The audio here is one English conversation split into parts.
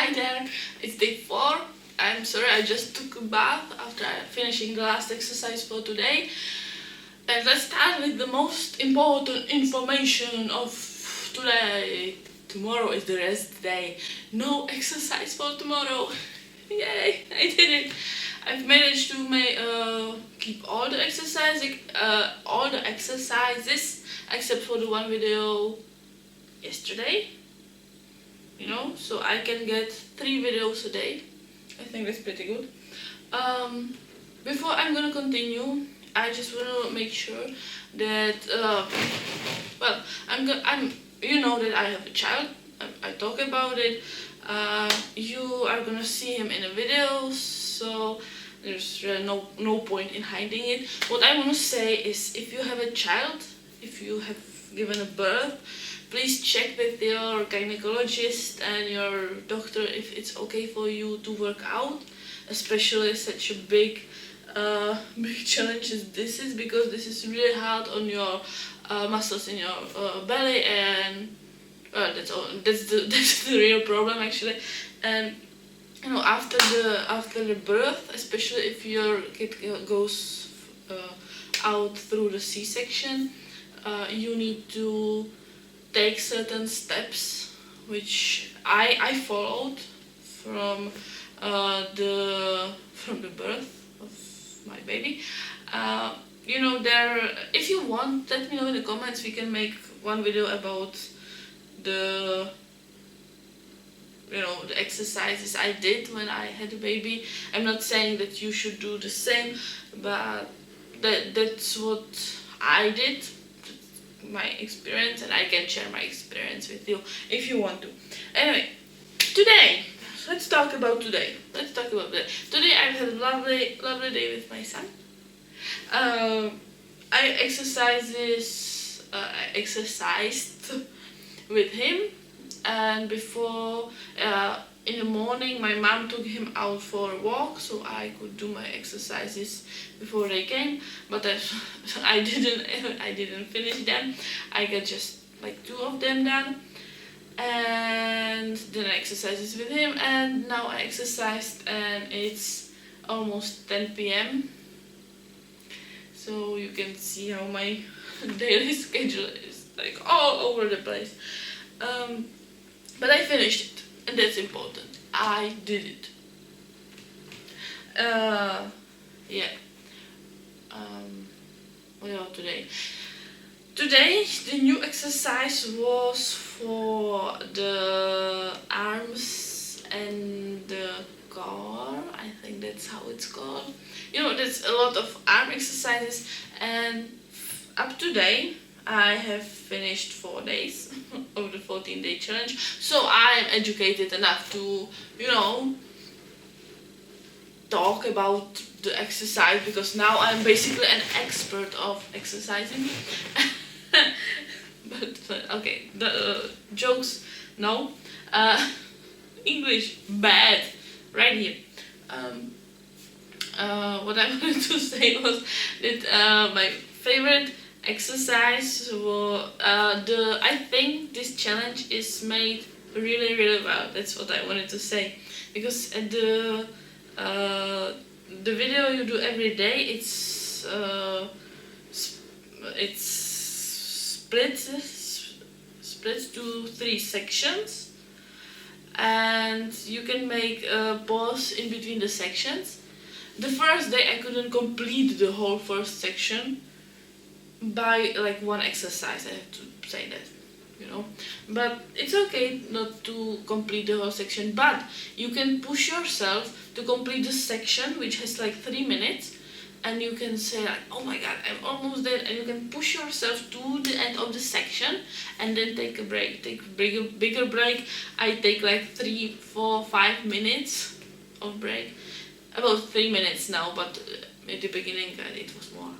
cider. It's day 4. I'm sorry, I just took a bath after finishing the last exercise for today. And let's start with the most important information of today. Tomorrow is the rest day. No exercise for tomorrow. Yay, I did it. I've managed to keep all the exercises except for the one video yesterday. You know, so I can get 3 videos a day. I think that's pretty good. Before I'm gonna continue, I just want to make sure that you know that I have a child. I talk about it. You are gonna see him in a video, so there's really no point in hiding it. What I want to say is, if you have a child, if you have given a birth, please check with your gynecologist and your doctor if it's okay for you to work out, especially such a big challenge as this is, because this is really hard on your muscles in your belly, and that's the real problem actually. And you know, after the birth, especially if your kid goes out through the C-section, you need to take certain steps which I followed from the birth of my baby. You know, if you want, let me know in the comments. We can make one video about the exercises I did when I had a baby. I'm not saying that you should do the same, but that's what I did, my experience, and I can share my experience with you if you want to. Anyway, today, let's talk about today. Today I've had a lovely day with my son. I exercised with him, and before in the morning my mom took him out for a walk so I could do my exercises before they came, but I didn't finish them. I got just like 2 of them done, and then I exercised with him, and now I exercised, and it's almost 10 p.m. so you can see how my daily schedule is like all over the place. But I finished it, and that's important. I did it. What about today? Today, the new exercise was for the arms and the core. I think that's how it's called. You know, there's a lot of arm exercises, and up to date, I have finished 4 days of the 14-day challenge, so I'm educated enough to, you know, talk about the exercise, because now I'm basically an expert of exercising. but okay, the jokes, no. English, bad, right here. What I wanted to say was that my favorite exercise was I think this challenge is made really well. That's what I wanted to say, because at the video you do every day, it's split to 3 sections, and you can make a pause in between the sections. The first day I couldn't complete the whole first section by like 1 exercise, I have to say that, you know, but it's okay not to complete the whole section, but you can push yourself to complete the section which has like 3 minutes, and you can say like, oh my god, I'm almost there, and you can push yourself to the end of the section and then take a break, take a bigger break. I take like 3, 4, 5 minutes of break, about 3 minutes now, but at the beginning it was more.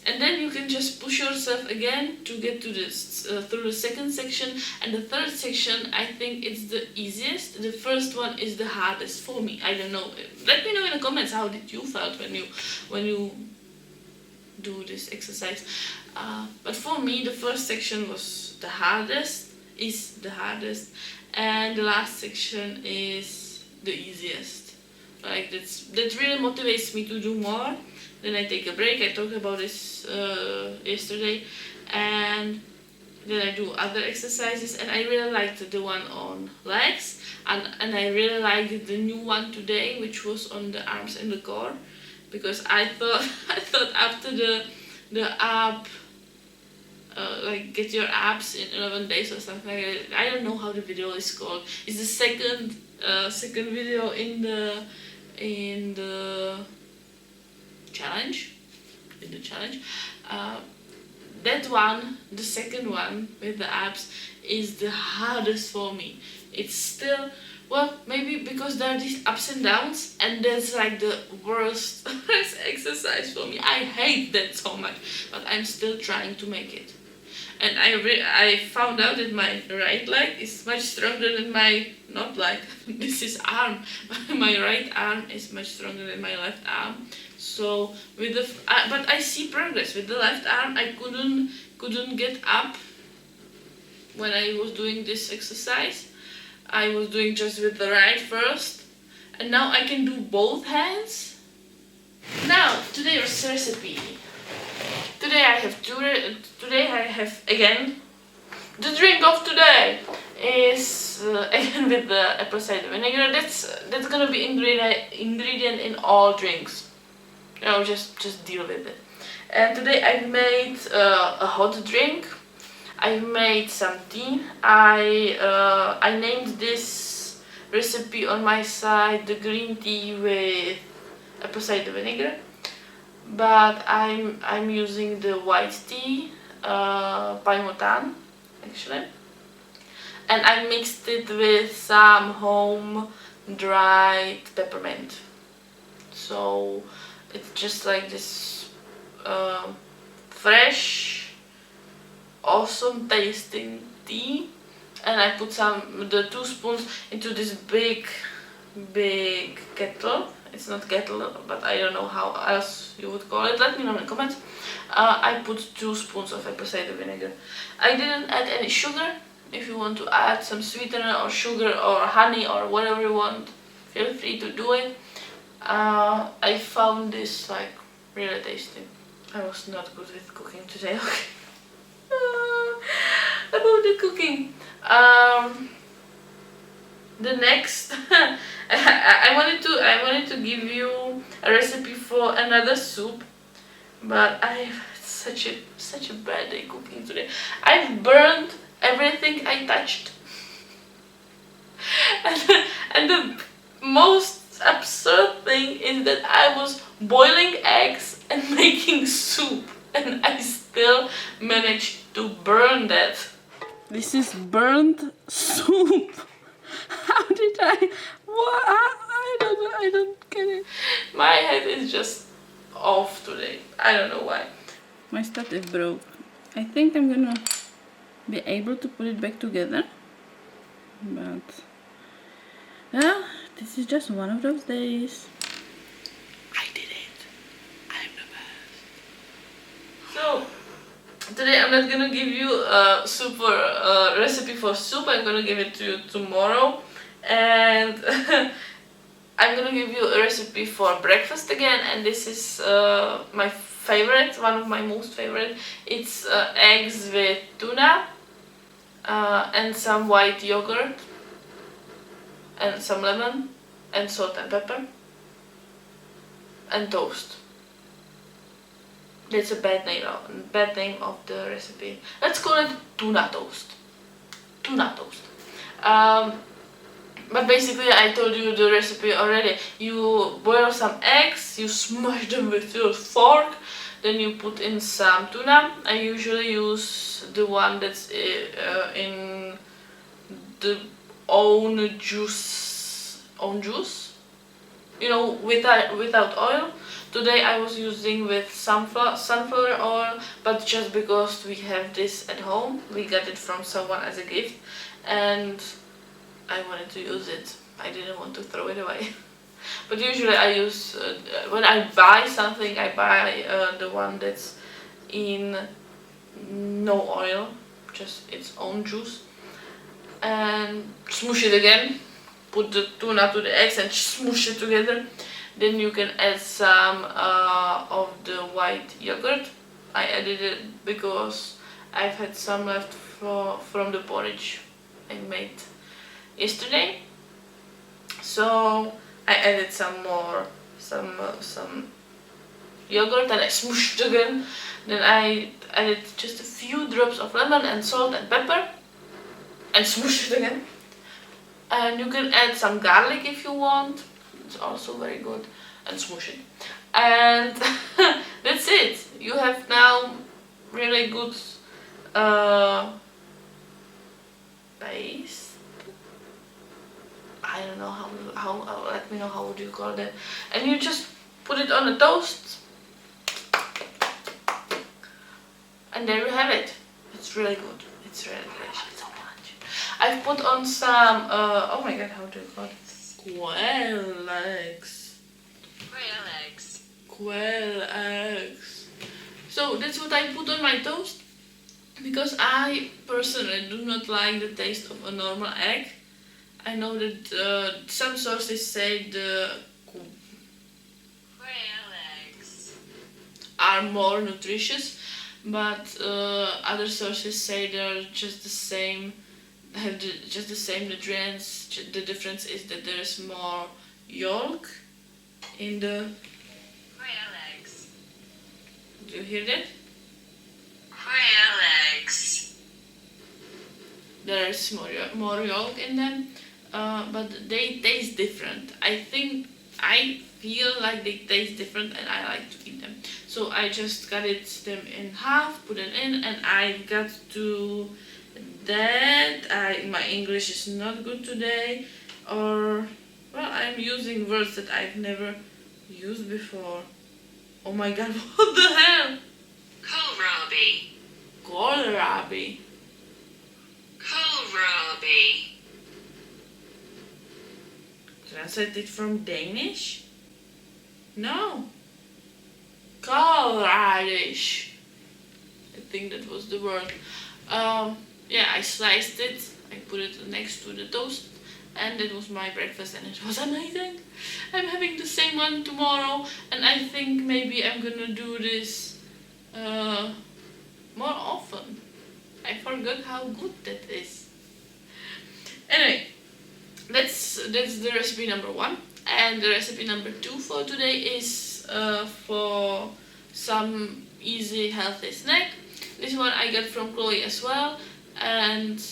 And then you can just push yourself again to get to this through the second section, and the third section, I think it's the easiest. The first one is the hardest for me. I don't know. Let me know in the comments how did you felt when you do this exercise. But for me, the first section was the hardest. is the hardest, and the last section is the easiest. Like that really motivates me to do more. Then I take a break. I talked about this yesterday, and then I do other exercises, and I really liked the one on legs, and I really liked the new one today, which was on the arms and the core, because I thought after the ab, like get your abs in 11 days or something like that. I don't know how the video is called. It's the second video in the challenge. That one, the second one with the abs, is the hardest for me. It's still, well, maybe because there are these ups and downs, and that's like the worst exercise for me. I hate that so much, but I'm still trying to make it. And I found out that my right leg is much stronger than my, not leg, this is arm. My right arm is much stronger than my left arm. So with the but I see progress with the left arm. I couldn't get up when I was doing this exercise. I was doing just with the right first, and now I can do both hands. Now today's recipe. Today I have again the drink of today is again with the apple cider vinegar. That's gonna be ingredient in all drinks. You know, just deal with it. And today I made a hot drink. I made some tea. I named this recipe on my site the green tea with apple cider vinegar, but I'm using the white tea, paimotan actually, and I mixed it with some home dried peppermint. So it's just like this fresh, awesome tasting tea, and I put the 2 spoons into this big kettle. It's not kettle, but I don't know how else you would call it. Let me know in the comments. I put 2 spoons of apple cider vinegar. I didn't add any sugar. If you want to add some sweetener or sugar or honey or whatever you want, feel free to do it. I found this like really tasty. I was not good with cooking today. Okay. About the cooking. The next, I wanted to give you a recipe for another soup, but I have such a bad day cooking today. I've burned everything I touched, and the most absurd thing is that I was boiling eggs and making soup, and I still managed to burn that. This is burnt soup. How did I? What? I don't get it. My head is just off today. I don't know why. My stative broke. I think I'm gonna be able to put it back together, but well, this is just one of those days. I did it. I'm the best. So today I'm not gonna give you a super recipe for soup. I'm gonna give it to you tomorrow, and I'm gonna give you a recipe for breakfast again. And this is my favorite, one of my most favorite. It's eggs with tuna and some white yogurt and some lemon and salt and pepper and toast. That's a bad name of the recipe. Let's call it tuna toast. Tuna toast. But basically, I told you the recipe already. You boil some eggs, you smash them with your fork, then you put in some tuna. I usually use the one that's in the own juice. You know, without oil. Today I was using with sunflower oil, but just because we have this at home, we got it from someone as a gift, and I wanted to use it. I didn't want to throw it away. But usually I use, when I buy something, I buy the one that's in no oil, just its own juice. and smoosh it again. Put the tuna to the eggs and smoosh it together. Then you can add some of the white yogurt. I added it because I've had some left from the porridge I made yesterday. So I added some more, some yogurt, and I smooshed again. Then I added just a few drops of lemon and salt and pepper and smooshed it again. And you can add some garlic if you want. It's also very good. And smoosh it. And that's it. You have now really good paste. I don't know how let me know how would you call that. And you just put it on a toast. And there you have it. It's really good. It's really delicious. So much. I've put on some oh my god, how do you call it? Quail eggs. Quail eggs. Quail eggs. So that's what I put on my toast, because I personally do not like the taste of a normal egg. I know that some sources say the Quail eggs are more nutritious, but other sources say they're just the same, have just the same nutrients. The difference is that there is more yolk in the. Quail eggs. Do you hear that? Quail eggs. There is more yolk in them, but they taste different. I feel like they taste different, and I like to eat them. So I just cut them in half, put it in, and I got to that. My English is not good today, or well, I'm using words that I've never used before. Oh my god, what the hell? Kohlrabi. Kohlrabi. Kohlrabi. Translate it from Danish? No. Kohlradish. I think that was the word. Yeah, I sliced it. I put it next to the toast, and that was my breakfast, and it was amazing. I'm having the same one tomorrow, and I think maybe I'm gonna do this more often. I forgot how good that is. Anyway, that's the recipe number 1, and the recipe number 2 for today is for some easy healthy snack. This one I got from Chloe as well, and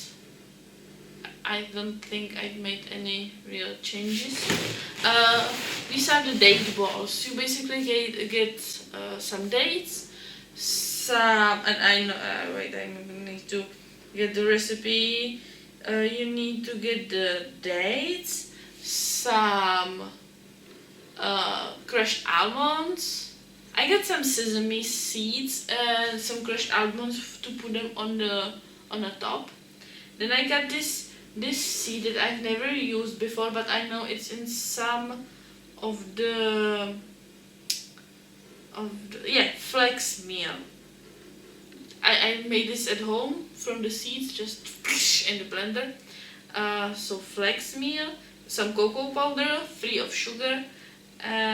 I don't think I've made any real changes. These are the date balls. You basically get some dates, and I know. Wait, I need to get the recipe. You need to get the dates, some crushed almonds. I got some sesame seeds and some crushed almonds to put them on the top. Then I got this seed that I've never used before, but I know it's in some of the flax meal. I made this at home from the seeds, just in the blender. So flax meal, some cocoa powder, free of sugar, and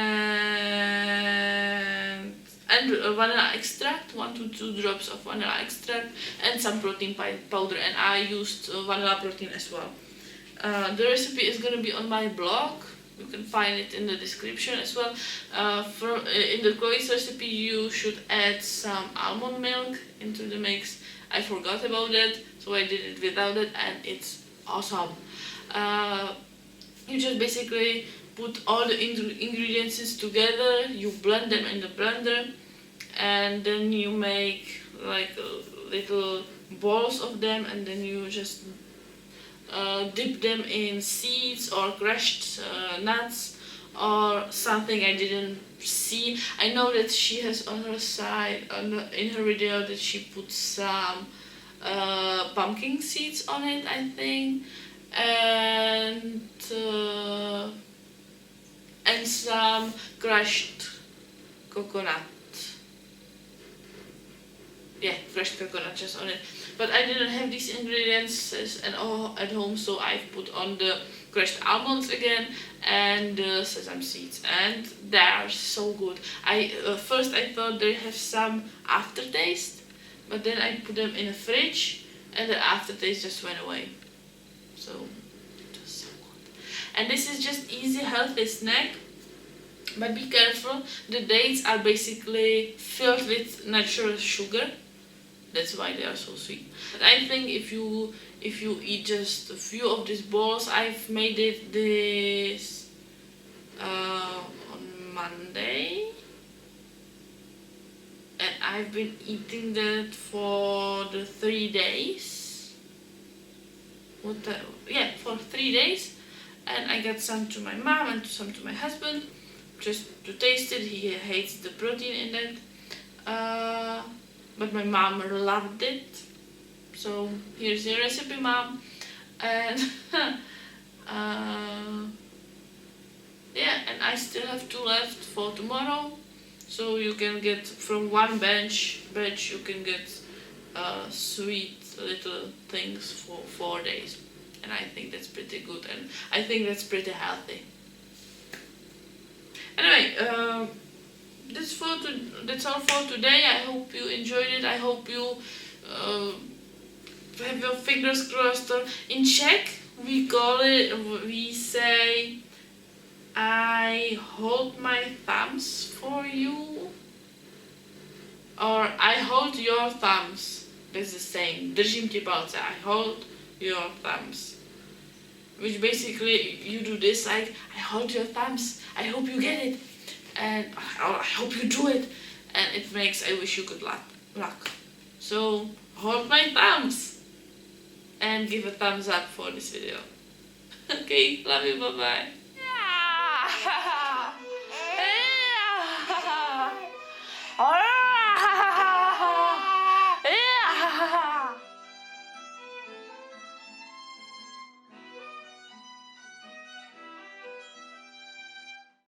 vanilla extract, 1 to 2 drops of vanilla extract, and some protein powder, and I used vanilla protein as well. The recipe is gonna be on my blog. You can find it in the description as well. In the Chloe's recipe, you should add some almond milk into the mix. I forgot about that, so I did it without it, and it's awesome. You just basically put all the ingredients together, you blend them in the blender, and then you make like little balls of them, and then you just dip them in seeds or crushed nuts or something I didn't see. I know that she has on her side, in her video, that she put some pumpkin seeds on it, I think, and some crushed coconut. Yeah, crushed coconut just on it. but I didn't have these ingredients and all at home, so I've put on the crushed almonds again and the sesame seeds, and they are so good. First I thought they have some aftertaste, but then I put them in a fridge and the aftertaste just went away. So it was so good. And this is just easy, healthy snack. But be careful, the dates are basically filled with natural sugar. That's why they are so sweet. But I think if you eat just a few of these balls, I've made this on Monday. And I've been eating that for the 3 days. For 3 days. And I got some to my mom and some to my husband, just to taste it. He hates the protein in that. But my mom loved it. So here's the recipe, Mom. And and I still have 2 left for tomorrow. So you can get from one batch you can get sweet little things for 4 days. And I think that's pretty good, and I think that's pretty healthy. Anyway, that's all for today. I hope you enjoyed it. I hope you have your fingers crossed. In Czech, we say, I hold my thumbs for you, or I hold your thumbs. That's the same. Držím ti palce. I hold your thumbs. Which basically you do this, like, I hold your thumbs. I hope you get it. And I hope you do it. And it makes I wish you good luck. So hold my thumbs. And give a thumbs up for this video. Okay, love you, bye bye.